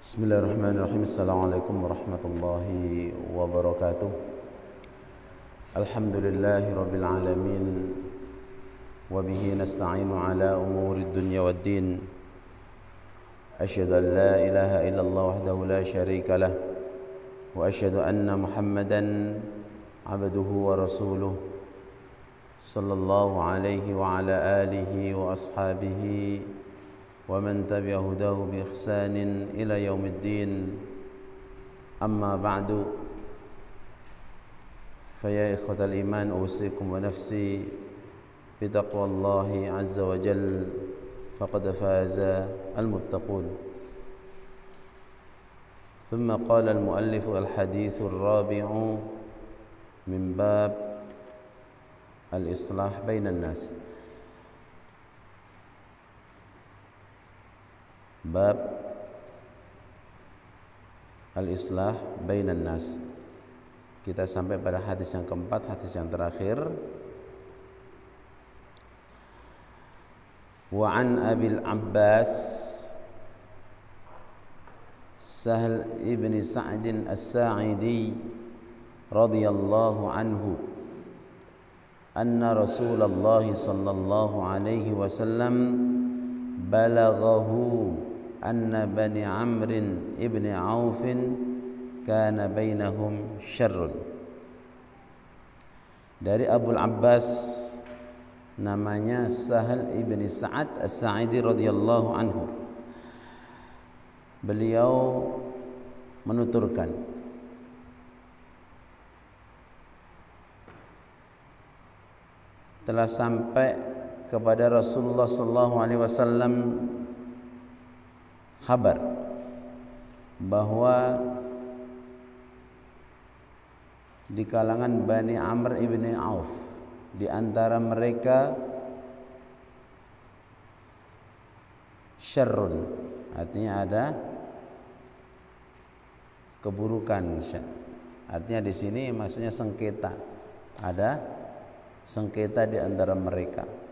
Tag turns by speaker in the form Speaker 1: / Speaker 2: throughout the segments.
Speaker 1: Bismillahirrahmanirrahim. Assalamualaikum warahmatullahi wabarakatuh. Alhamdulillahi rabbil alamin. Wabihi nasta'inu ala umuri dunya waddin. Asyhadu an la ilaha illallah wahdahu la syarika lah. Wa asyhadu anna Muhammadan abduhu wa rasuluh. Sallallahu alaihi wa ala alihi wa ashabihi ومن تبع هداه بإحسان إلى يوم الدين. أما بعد فيا إخوة الإيمان أوصيكم ونفسي بتقوى الله عز وجل فقد فاز المتقون. ثم قال المؤلف الحديث الرابع من باب الإصلاح بين الناس. Bab al-islah bainan nas. Kita sampai pada hadis yang keempat, hadis yang terakhir. Wa an Abil Abbas Sahl ibn Sa'd as-Sa'idi radhiyallahu anhu anna Rasulullah sallallahu alaihi wasallam balaghahu anna bani Amrin ibni Aufin kana bainahum syarrun. Dari Abul Abbas, namanya Sahal ibni Sa'ad as-Sa'idi radhiyallahu anhu. Beliau menuturkan, telah sampai kepada Rasulullah sallallahu alaihi wasallam kabar bahwa di kalangan Bani Amr ibni Auf, di antara mereka syarrun, artinya ada keburukan. Artinya di sini maksudnya sengketa, ada sengketa di antara mereka.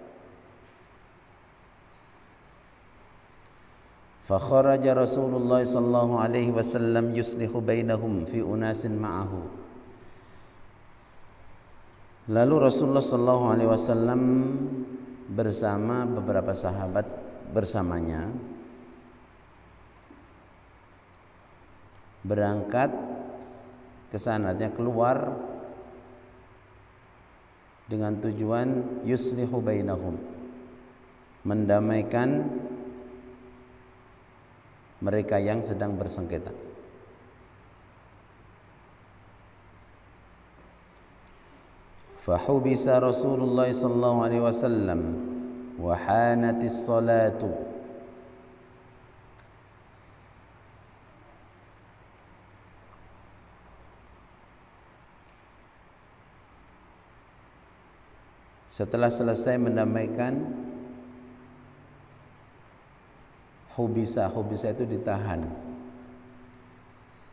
Speaker 1: Fakharaja Rasulullah sallallahu alaihi wasallam yuslihu bainahum fi unasin ma'ahu. Lalu Rasulullah sallallahu alaihi wasallam bersama beberapa sahabat bersamanya berangkat ke sana, artinya keluar dengan tujuan yuslihu bainahum, mendamaikan mereka yang sedang bersengketa. Fahubisa Rasulullah sallallahu alaihi wasallam wa hanatis salatu. Setelah selesai mendamaikan, hubisa itu ditahan,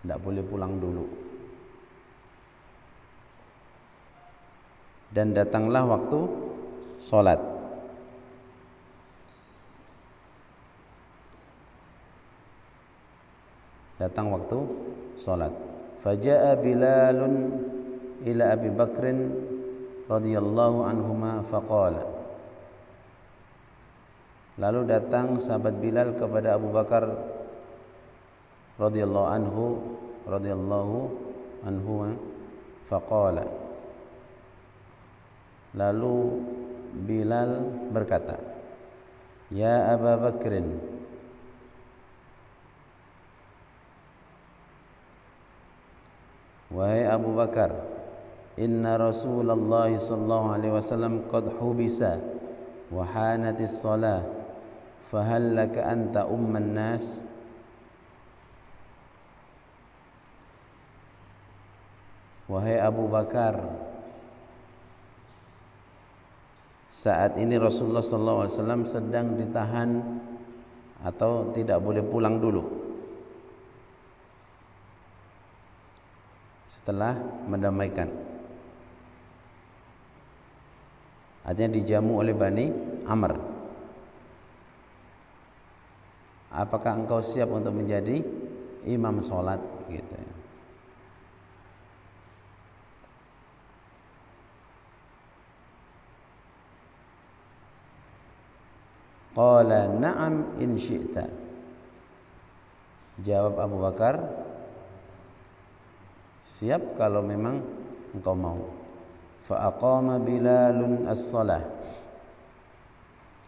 Speaker 1: tidak boleh pulang dulu. Dan datanglah waktu sholat. Datang waktu sholat. Faja'a Bilalun ila Abi Bakrin radhiyallahu anhuma faqala. Lalu datang sahabat Bilal kepada Abu Bakar radhiyallahu anhu faqala. Lalu Bilal berkata, "Ya Abu Bakrin, wahai Abu Bakar, inna Rasulullah sallallahu alaihi wasallam qad hubisa wa hanatis shalah, fahal laka anta umman nas?" Wahai Abu Bakar, saat ini Rasulullah SAW sedang ditahan atau tidak boleh pulang dulu setelah mendamaikan. Artinya dijamu oleh Bani Amr.
Speaker 2: Apakah engkau siap untuk menjadi
Speaker 1: imam sholat gitu ya. Qala na'am in syi'ta. Jawab Abu Bakar, siap kalau memang engkau mau. Fa aqama Bilalun as-shalah.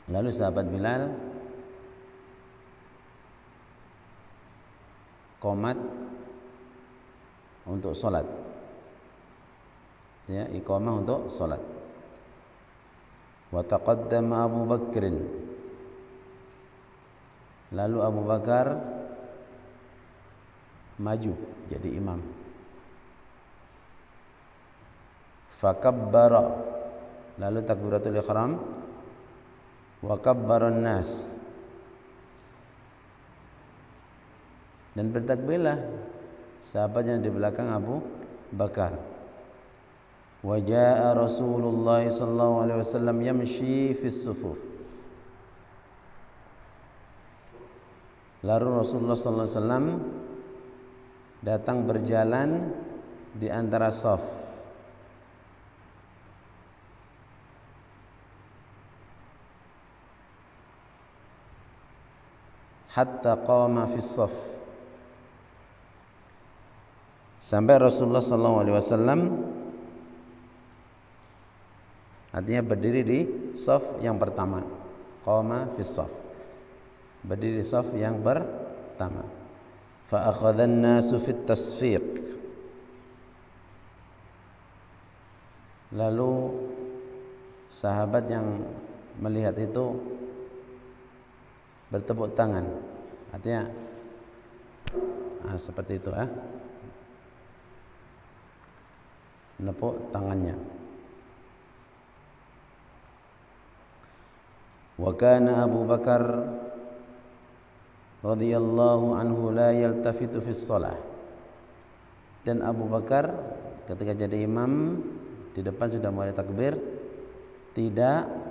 Speaker 1: Lalu sahabat Bilal qomat untuk salat. Ya, iqamah untuk salat. Wa taqaddama Abu Bakrin. Lalu Abu Bakar maju jadi imam. Fakabbara, lalu takbiratul ihram. Wa kabbaran nas, dan bertakbirlah sahabat yang di belakang Abu Bakar. Wa jaa Rasulullah sallallahu alaihi wasallam yamshi fis sufuf. Lalu Rasulullah sallallahu alaihi wasallam datang berjalan di antara saf. Hatta qama fis saf, sampai Rasulullah sallallahu alaihi wasallam artinya berdiri di saf yang pertama. Qama fis saf, berdiri di saf yang pertama. Fa akhadha an-nasu fit tasfiq, lalu sahabat yang melihat itu bertepuk tangan, artinya seperti itu menepuk tangannya. Wa kana Abu Bakar radhiyallahu anhu la yaltafitu fis shalah, dan Abu Bakar ketika jadi imam di depan sudah mulai takbir tidak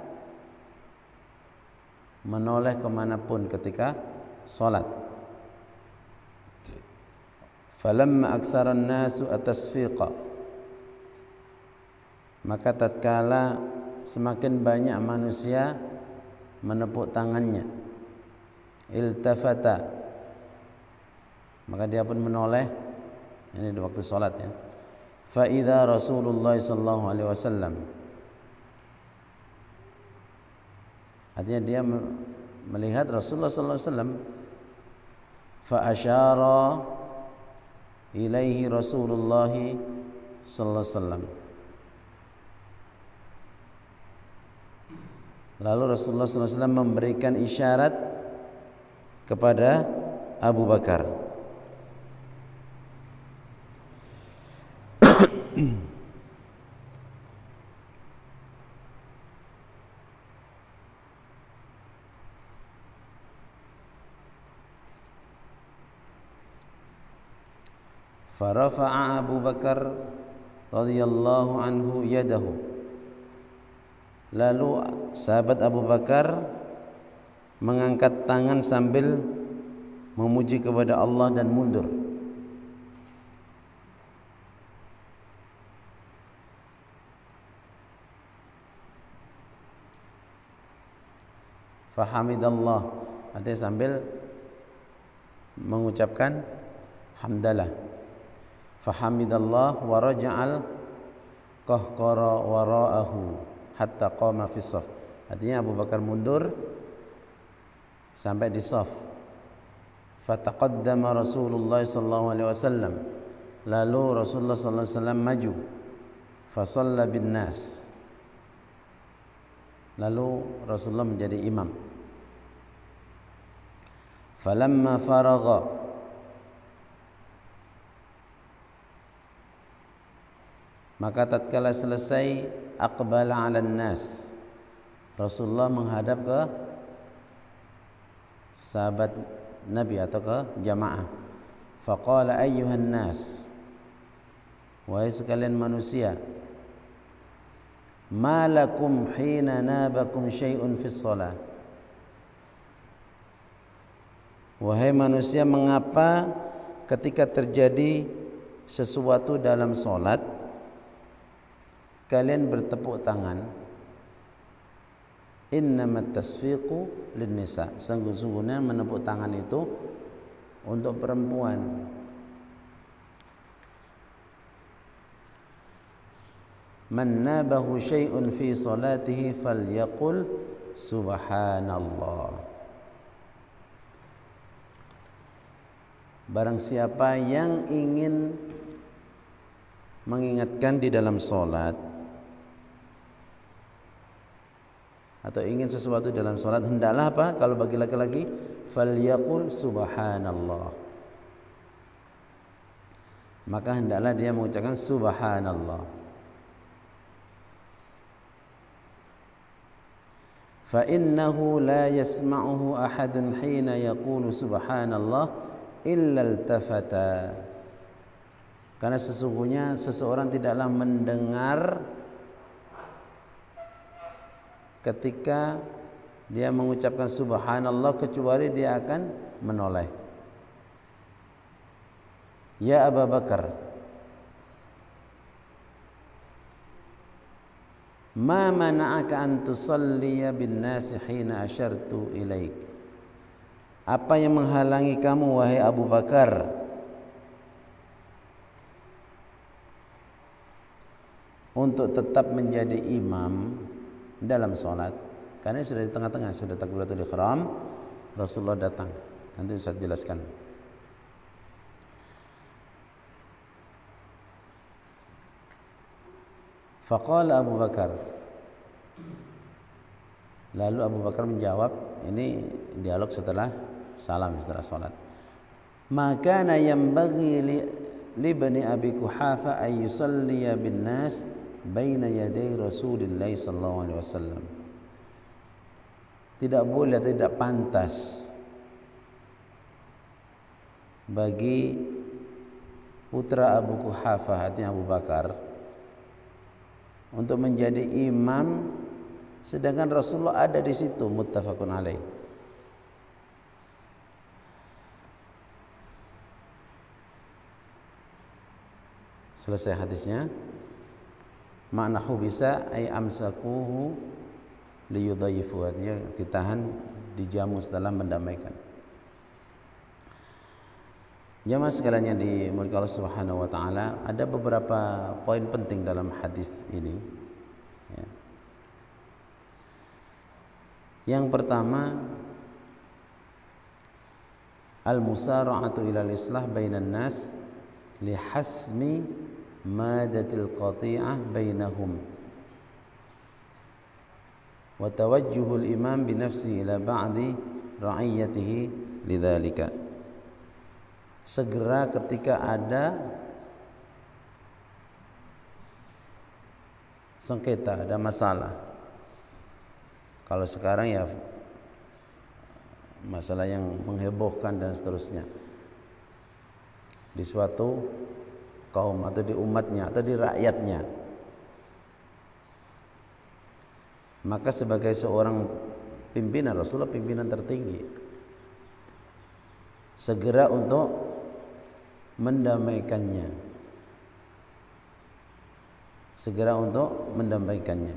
Speaker 1: menoleh kemanapun ketika salat. Falamma aktsaran nasu at-tasfiqa, maka tatkala semakin banyak manusia menepuk tangannya, iltafata, maka dia pun menoleh, ini di waktu salat ya. Fa idza Rasulullah sallallahu alaihi wasallam, artinya dia melihat Rasulullah sallallahu alaihi wasallam. Fa asyara ilaihi Rasulullah sallallahu alaihi wasallam, lalu Rasulullah sallallahu alaihi wasallam memberikan isyarat kepada Abu Bakar. Farafa'a Abu Bakar radhiyallahu anhu yadahu, lalu sahabat Abu Bakar mengangkat tangan sambil memuji kepada Allah dan mundur. Fahamidallah, artinya sambil mengucapkan hamdalah. Fahamidallah wa raja'al qahqara wara'ahu hatta qama fi shaf, artinya Abu Bakar mundur sampai di shaf. Fataqaddama Rasulullah sallallahu alaihi wasallam, lalu Rasulullah sallallahu alaihi wasallam maju. Fasalla bin nas, lalu Rasulullah menjadi imam. Falamma faragha, maka tatkala selesai, aqbala 'alan nas, Rasulullah menghadap ke sahabat Nabi atau ke jamaah. Faqala ayyuhan nas, wahai sekalian manusia, ma lakum hina nabakum syai'un fis shalah, wahai manusia, mengapa ketika terjadi sesuatu dalam sholat, kalian bertepuk tangan. Innamat tasfiqu linnisa. Sungguh-sungguhnya menepuk tangan itu untuk perempuan. Man nabahu syai'un fi salatihi falyaqul subhanallah. Barang siapa yang ingin mengingatkan di dalam salat atau ingin sesuatu dalam salat, hendaklah apa? Kalau bagi laki-laki, falyaqul subhanallah. Maka hendaklah dia mengucapkan subhanallah. Fa innahu la yasma'uhu ahadun hina yaqulu subhanallah illa iltafata. Karena sesungguhnya seseorang tidaklah mendengar ketika dia mengucapkan subhanallah kecuali dia akan menoleh. Ya Abu Bakar, ma mana'aka an tusalliya bin nasi hina asyartu ilaik. Apa yang menghalangi kamu wahai Abu Bakar untuk tetap menjadi imam dalam salat? Karena sudah di tengah-tengah, sudah takbiratul ihram, Rasulullah datang. Nanti Ustaz jelaskan. Faqala Abu Bakar. Lalu Abu Bakar menjawab, ini dialog setelah salam, setelah salat. Maka yanbaghi li bani Abi Quhafa ay yusalliya bin nas baina yaday Rasulillah sallallahu alaihi wasallam. Tidak boleh, tidak pantas bagi putra Abu Quhafa, artinya Abu Bakar, untuk menjadi imam sedangkan Rasulullah ada di situ. Muttafaqun alaih. Selesai hadisnya. Ma'nahu bisa ay amsakuhu liyudhayifu, artinya ditahan, dijamu setelah mendamaikan. Jamaah sekalian yang dimuliakan Allah Subhanahu wa taala, ada beberapa poin penting dalam hadis ini. Ya. Yang pertama, al-musara'atu ilal islah bainan nas li hasmi madatil qati'ah bainahum wa tawajjuhul imam bi nafsi ila ba'di ra'iyatihi lidzalika. Segera ketika ada sengketa, ada masalah. Kalau sekarang ya masalah yang menghebohkan dan seterusnya di suatu kaum atau di umatnya atau di rakyatnya, maka sebagai seorang pimpinan, Rasulullah pimpinan tertinggi, segera untuk mendamaikannya, segera untuk mendamaikannya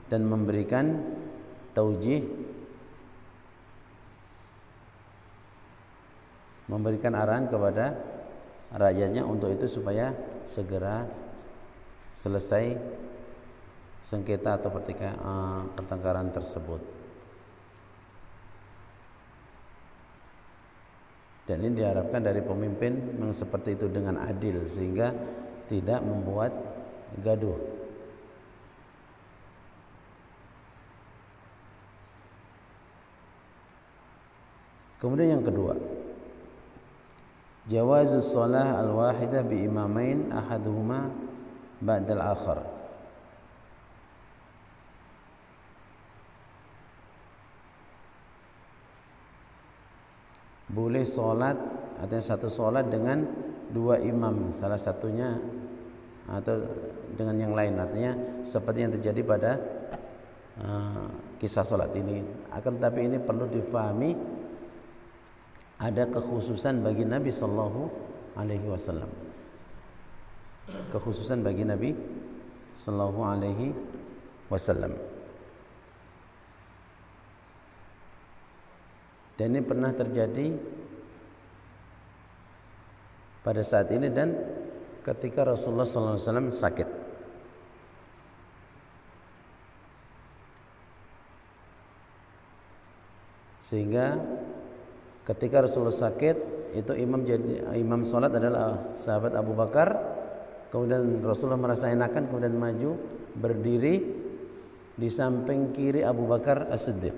Speaker 1: dan memberikan taujih, memberikan arahan kepada rakyatnya untuk itu supaya segera selesai sengketa atau pertengkaran tersebut. Dan ini diharapkan dari pemimpin yang seperti itu dengan adil sehingga tidak membuat gaduh. Kemudian yang kedua, jawazus shalah al-wahidah bi imamain ahaduhuma ba'dal akhar. Boleh solat, artinya satu solat dengan dua imam, salah satunya atau dengan yang lain, artinya seperti yang terjadi pada kisah solat ini. Akan tetapi ini perlu difahami, ada kekhususan bagi Nabi Sallallahu alaihi wasallam. Kekhususan bagi Nabi sallallahu alaihi wasallam. Dan ini pernah terjadi pada saat ini dan ketika Rasulullah sallallahu alaihi wasallam sakit. Sehingga ketika Rasulullah sakit, itu imam salat adalah sahabat Abu Bakar. Kemudian Rasulullah merasa enakan, kemudian maju berdiri di samping kiri Abu Bakar As-Siddiq.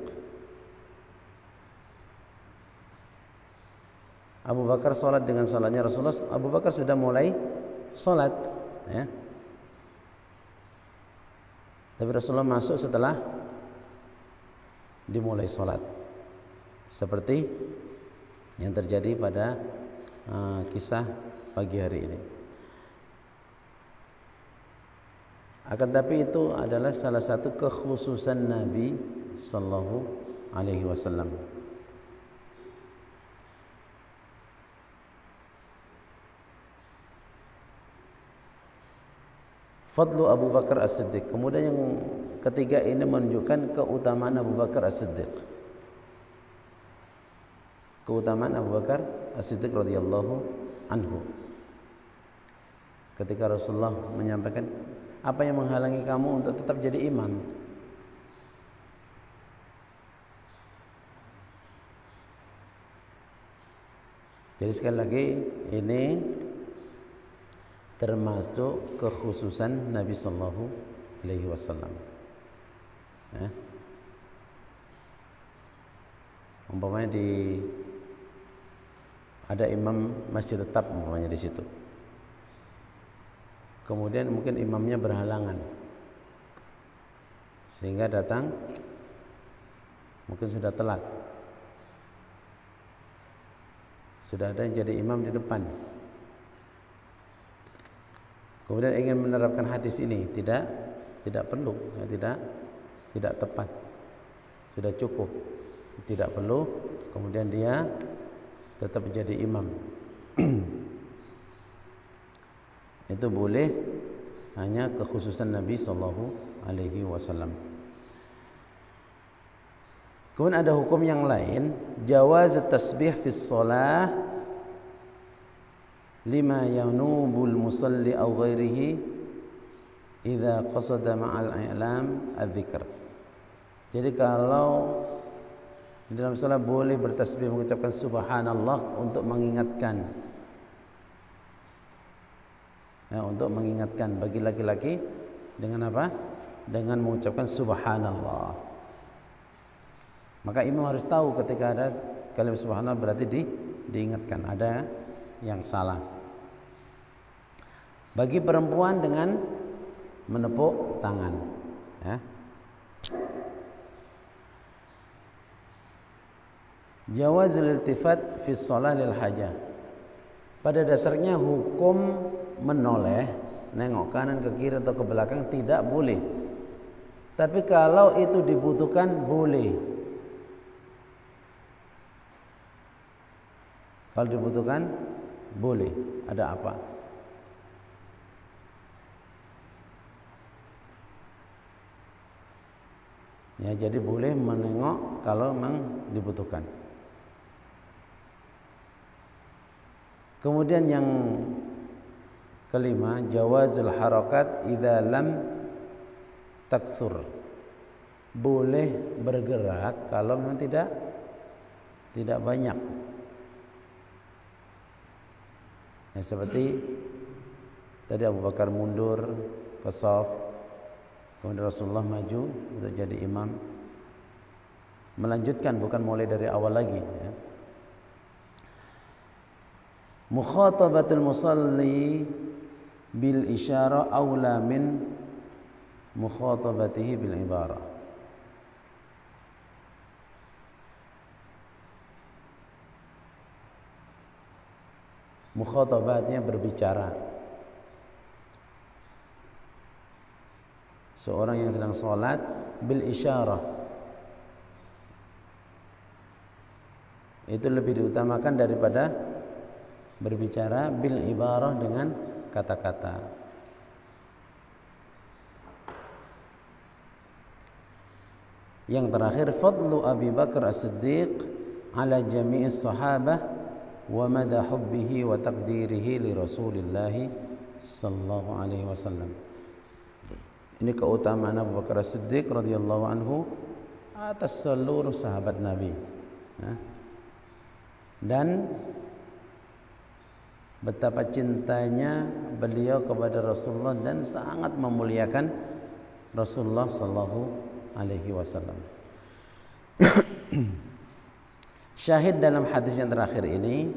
Speaker 1: Abu Bakar sholat dengan sholatnya Rasulullah. Abu Bakar sudah mulai sholat, ya. Tapi Rasulullah masuk setelah dimulai sholat, seperti yang terjadi pada kisah pagi hari ini. Akan tapi itu adalah salah satu kekhususan Nabi Sallallahu Alaihi Wasallam. Fadlu Abu Bakar As-Siddiq. Kemudian yang ketiga ini menunjukkan keutamaan Abu Bakar As-Siddiq. Keutamaan Abu Bakar As-Siddiq radhiyallahu anhu. Ketika Rasulullah menyampaikan, apa yang menghalangi kamu untuk tetap jadi imam? Jadi sekali lagi ini termasuk kekhususan Nabi sallallahu alaihi wasallam. Umpamanya ada imam masjid tetap umpamanya di situ. Kemudian mungkin imamnya berhalangan, sehingga datang mungkin sudah telat. Sudah ada yang jadi imam di depan. Kemudian ingin menerapkan hadis ini, tidak perlu, ya, tidak tepat. Sudah cukup, tidak perlu. Kemudian dia tetap jadi imam. Itu boleh, hanya kekhususan Nabi sallallahu alaihi wasallam. Kemudian ada hukum yang lain, jawazut tasbih fi shalah lima yanubul musalli aw ghairihi idza qasada ma'al i'lam adz-dzikr. Jadi kalau di dalam salat boleh bertasbih mengucapkan subhanallah untuk mengingatkan, ya, untuk mengingatkan bagi laki-laki dengan apa? Dengan mengucapkan subhanallah. Maka imam harus tahu ketika ada kalimat subhanallah berarti diingatkan ada yang salah. Bagi perempuan dengan menepuk tangan, ya. Jawazul iltifat fi shalah lil hajah. Pada dasarnya hukum menoleh, nengok kanan ke kiri atau ke belakang tidak boleh. Tapi kalau itu dibutuhkan boleh. Kalau dibutuhkan boleh. Ada apa? Ya, jadi boleh menengok kalau memang dibutuhkan. Kemudian yang kelima, jawazul harakat idza lam taksur. Boleh bergerak kalau memang tidak banyak. Ya, seperti tadi Abu Bakar mundur ke shaf, kemudian Rasulullah maju untuk jadi imam, melanjutkan, bukan mulai dari awal lagi, ya. Mukhatabatul musalli bil isyarah aula min mukhatabatihi bil ibarah. Mukhatabatnya berbicara. Seorang yang sedang sholat bil isyarah itu lebih diutamakan daripada berbicara bil ibarah dengan kata-kata. Yang terakhir, fadlu Abi Bakar As-Siddiq ala jami'is sahabah wa mada hubbihi wa taqdirihi li Rasulillah sallallahu alaihi wasallam. Ini keutamaan Abu Bakar As-Siddiq radhiyallahu anhu atas seluruh sahabat Nabi. Dan betapa cintanya beliau kepada Rasulullah dan sangat memuliakan Rasulullah sallallahu alaihi wasallam. Syahid dalam hadis yang terakhir ini,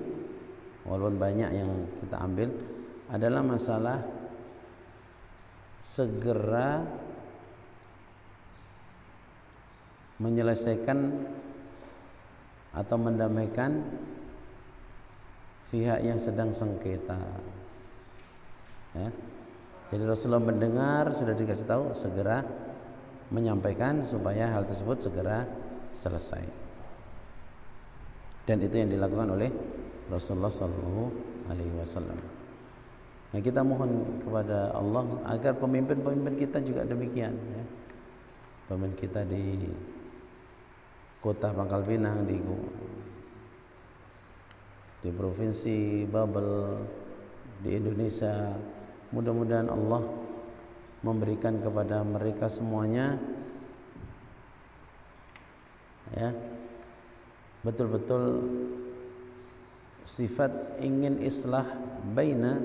Speaker 1: walaupun banyak yang kita ambil, adalah masalah segera menyelesaikan atau mendamaikan pihak yang sedang sengketa. Jadi Rasulullah mendengar, sudah dikasih tahu, segera menyampaikan supaya hal tersebut segera selesai. Dan itu yang dilakukan oleh Rasulullah Sallallahu Alaihi Wasallam. Nah, kita mohon kepada Allah agar pemimpin-pemimpin kita juga demikian. Pemimpin kita di Kota Pangkal Pinang, di provinsi Babel, di Indonesia, mudah-mudahan Allah memberikan kepada mereka semuanya betul-betul sifat ingin islah baina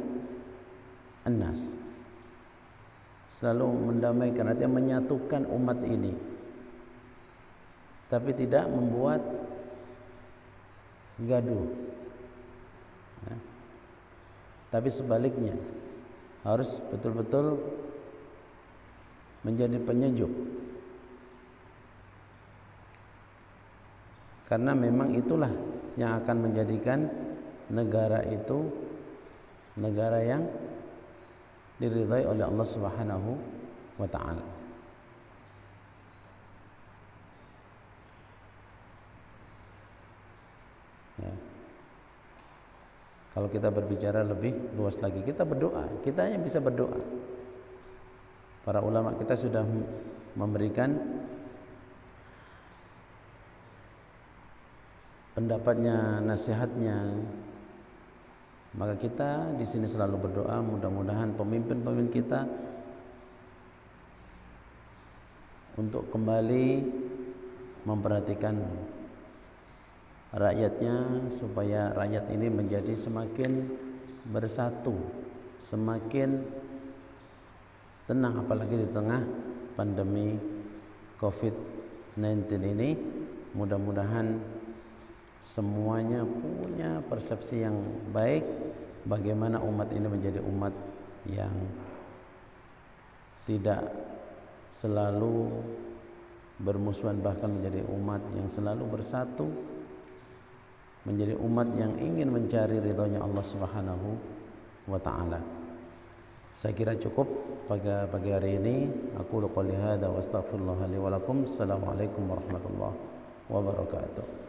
Speaker 1: annas, selalu mendamaikan, artinya menyatukan umat ini, tapi tidak membuat gaduh. Tapi sebaliknya, harus betul-betul menjadi penyejuk. Karena memang itulah yang akan menjadikan negara itu negara yang diridhai oleh Allah Subhanahu wa taala. Kalau kita berbicara lebih luas lagi, kita berdoa, kita hanya bisa berdoa. Para ulama kita sudah memberikan pendapatnya, nasihatnya. Maka kita di sini selalu berdoa, mudah-mudahan pemimpin-pemimpin kita untuk kembali memperhatikan rakyatnya, supaya rakyat ini menjadi semakin bersatu, semakin tenang, apalagi di tengah pandemi COVID-19 ini. Mudah-mudahan semuanya punya persepsi yang baik bagaimana umat ini menjadi umat yang tidak selalu bermusuhan, bahkan menjadi umat yang selalu bersatu, menjadi umat yang ingin mencari ridhonya Allah Subhanahu wa taala. Saya kira cukup pada pagi hari ini. Aku qouli hadza wa astaghfirullah li wa lakum. Assalamualaikum warahmatullahi wabarakatuh.